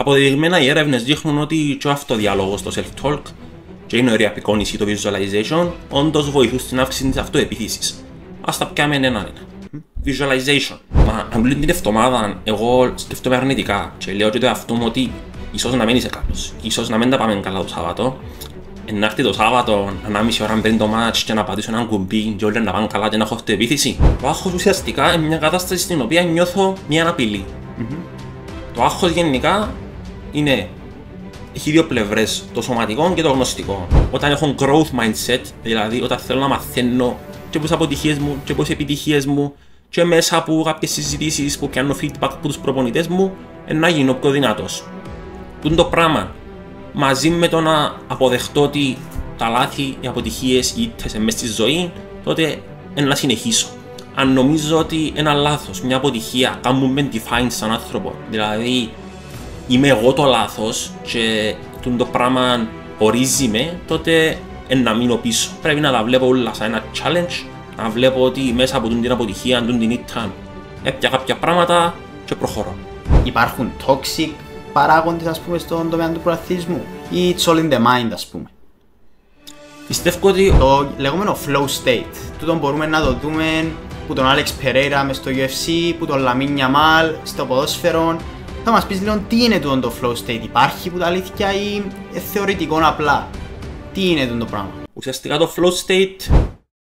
Αποδεδειγμένα οι έρευνες δείχνουν ότι και ο αυτοδιάλογος, το self-talk και η νοερή απεικόνηση, το visualization, όντως βοηθούν στην αύξηση της αυτοεπίθεσης. Ας τα πιάμε έναν-ένα. Visualization. Μα αν την εβδομάδα εγώ σκέφτομαι αρνητικά και λέω και το εαυτό μου ότι ίσως να μην είσαι καλός, ίσως να μην τα πάμε καλά το Σάββατο, να έρθει το Σάββατο, 1,5 ώρα πριν το μάτς και να πατήσω έναν κουμπί και όλα να πάνε καλά και να έχω αυτοεπίθεση. Το άγχος ουσιαστικά είναι μια κατάσταση στην οποία νιώθω μια απειλή. Το άγχος γενικά έχει δύο πλευρές, το σωματικό και το γνωστικό. Όταν έχω growth mindset, δηλαδή όταν θέλω να μαθαίνω και τις αποτυχίες μου και τις επιτυχίες μου και μέσα από κάποιες συζητήσεις που πιάνω feedback από τους προπονητές μου, να γίνω πιο δυνατός. Το πράγμα, μαζί με το να αποδεχτώ ότι τα λάθη, οι αποτυχίες, οι ήττες μες στη ζωή, τότε να συνεχίσω. Αν νομίζω ότι ένα λάθος, μια αποτυχία, κάνουν με define σαν άνθρωπο, δηλαδή είμαι εγώ το λάθος και το πράγμα ορίζει με, τότε να μείνω πίσω. Πρέπει να τα βλέπω όλα σαν ένα challenge, να βλέπω ότι μέσα από την αποτυχία, την ήττα, έπια κάποια πράγματα και προχωρώ. Υπάρχουν toxic παράγοντες, ας πούμε, στον τομέα του προαθλητισμού ή it's all in the mind, ας πούμε? Πιστεύω ότι το λεγόμενο flow state, τούτο μπορούμε να το δούμε που τον Alex Pereira μες στο UFC, που τον Lamine Yamal στο ποδόσφαιρο. Θα μας πεις λίγο τι είναι το flow state, υπάρχει που τα αλήθεια ή θεωρητικό απλά? Τι είναι το πράγμα? Ουσιαστικά το flow state